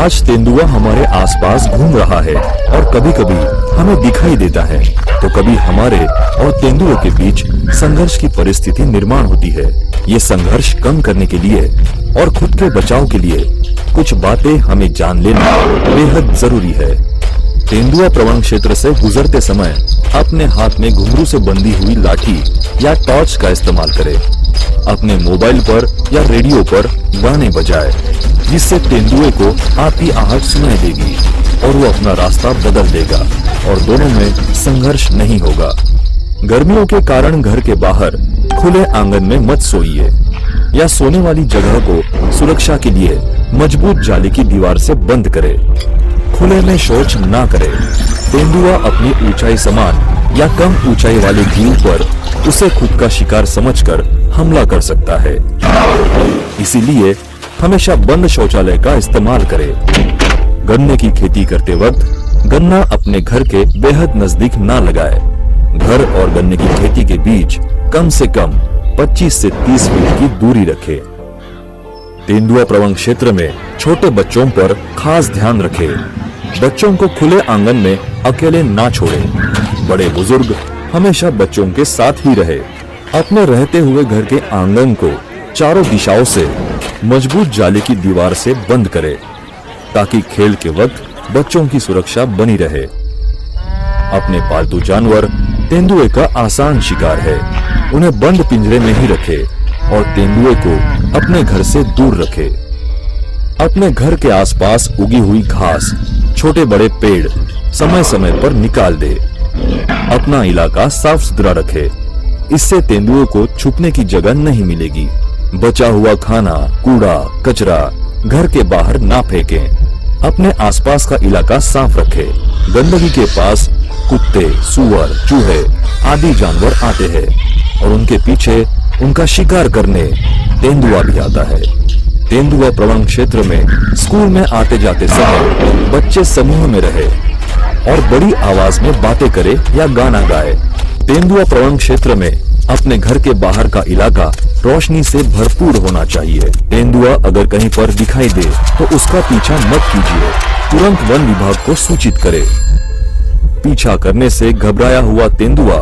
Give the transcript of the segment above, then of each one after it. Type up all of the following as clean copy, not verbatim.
आज तेंदुआ हमारे आसपास घूम रहा है और कभी कभी हमें दिखाई देता है, तो कभी हमारे और तेंदुए के बीच संघर्ष की परिस्थिति निर्माण होती है। ये संघर्ष कम करने के लिए और खुद के बचाव के लिए कुछ बातें हमें जान लेना बेहद जरूरी है। तेंदुआ प्रवण क्षेत्र से गुजरते समय अपने हाथ में घुंघरू से बंधी हुई लाठी या टॉर्च का इस्तेमाल करें। अपने मोबाइल पर या रेडियो पर गाने बजाए, जिससे तेंदुए को आपकी आहट सुनाई देगी और वो अपना रास्ता बदल देगा और दोनों में संघर्ष नहीं होगा। गर्मियों के कारण घर के बाहर खुले आंगन में मत सोइए या सोने वाली जगह को सुरक्षा के लिए मजबूत जाली की दीवार से बंद करें। खुले में शौच ना करें। तेंदुआ अपनी ऊंचाई समान या कम ऊंचाई वाले जीव पर उसे खुद का शिकार समझकर हमला कर सकता है। इसीलिए हमेशा बंद शौचालय का इस्तेमाल करें। गन्ने की खेती करते वक्त गन्ना अपने घर के बेहद नजदीक ना लगाए। घर और गन्ने की खेती के बीच कम से कम 25 से 30 फीट की दूरी रखें। तेंदुआ प्रवण क्षेत्र में छोटे बच्चों पर खास ध्यान रखें। बच्चों को खुले आंगन में अकेले ना छोड़ें। बड़े बुजुर्ग हमेशा बच्चों के साथ ही रहे। अपने रहते हुए घर के आंगन को चारों दिशाओं से मजबूत जाली की दीवार से बंद करें, ताकि खेल के वक्त बच्चों की सुरक्षा बनी रहे। अपने पालतू जानवर तेंदुए का आसान शिकार है। उन्हें बंद पिंजरे में ही रखें और तेंदुए को अपने घर से दूर रखें। अपने घर के आसपास उगी हुई घास, छोटे बड़े पेड़ समय समय पर निकाल दे। अपना इलाका साफ सुथरा रखे। इससे तेंदुए को छुपने की जगह नहीं मिलेगी। बचा हुआ खाना, कूड़ा, कचरा घर के बाहर ना फेंकें। अपने आसपास का इलाका साफ रखें। गंदगी के पास कुत्ते, सुअर, चूहे आदि जानवर आते हैं और उनके पीछे उनका शिकार करने तेंदुआ भी आता है। तेंदुआ प्रवण क्षेत्र में स्कूल में आते जाते समय बच्चे समूह में रहे और बड़ी आवाज में बातें करे या गाना गाए। तेंदुआ प्रवण क्षेत्र में अपने घर के बाहर का इलाका रोशनी से भरपूर होना चाहिए। तेंदुआ अगर कहीं पर दिखाई दे तो उसका पीछा मत कीजिए। तुरंत वन विभाग को सूचित करें। पीछा करने से घबराया हुआ तेंदुआ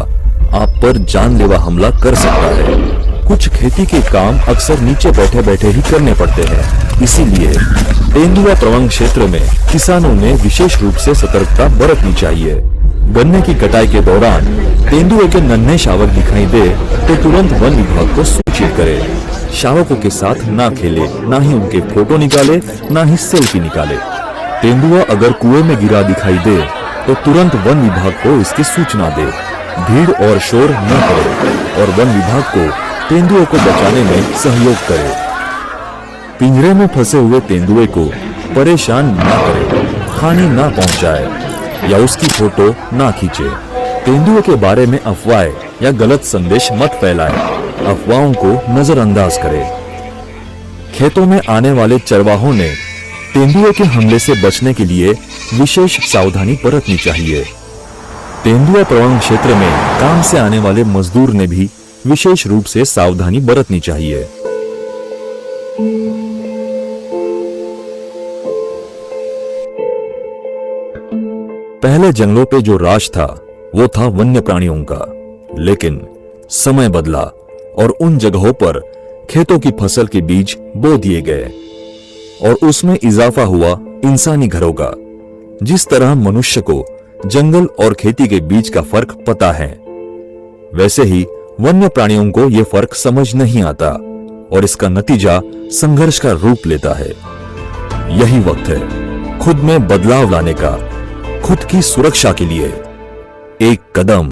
आप पर जानलेवा हमला कर सकता है। कुछ खेती के काम अक्सर नीचे बैठे बैठे ही करने पड़ते हैं। इसीलिए तेंदुआ प्रवण क्षेत्र में किसानों ने विशेष रूप से सतर्कता बरतनी चाहिए। गन्ने की कटाई के दौरान तेंदुए के नन्हे शावक दिखाई दे तो तुरंत वन विभाग को सूचित करें। शावकों के साथ ना खेले, ना ही उनके फोटो निकाले, ना ही सेल्फी निकाले। तेंदुआ अगर कुएं में गिरा दिखाई दे तो तुरंत वन विभाग को इसकी सूचना दे। भीड़ और शोर न करे और वन विभाग को तेंदुए को बचाने में सहयोग करे। पिंजरे में फंसे हुए तेंदुए को परेशान ना करे, हानि ना पहुंचाए या उसकी फोटो ना खींचे। तेंदुए के बारे में अफवाहें या गलत संदेश मत फैलाएं। अफवाहों को नजरअंदाज करें। खेतों में आने वाले चरवाहों ने तेंदुए के हमले से बचने के लिए विशेष सावधानी बरतनी चाहिए। तेंदुआ प्रवण क्षेत्र में काम से आने वाले मजदूर ने भी विशेष रूप से सावधानी बरतनी चाहिए। पहले जंगलों पे जो राज था वो था वन्य प्राणियों का, लेकिन समय बदला और उन जगहों पर खेतों की फसल के बीज बो दिए गए और उसमें इजाफा हुआ इंसानी घरों का। जिस तरह मनुष्य को जंगल और खेती के बीच का फर्क पता है, वैसे ही वन्य प्राणियों को यह फर्क समझ नहीं आता और इसका नतीजा संघर्ष का रूप लेता है। यही वक्त है खुद में बदलाव लाने का, खुद की सुरक्षा के लिए एक कदम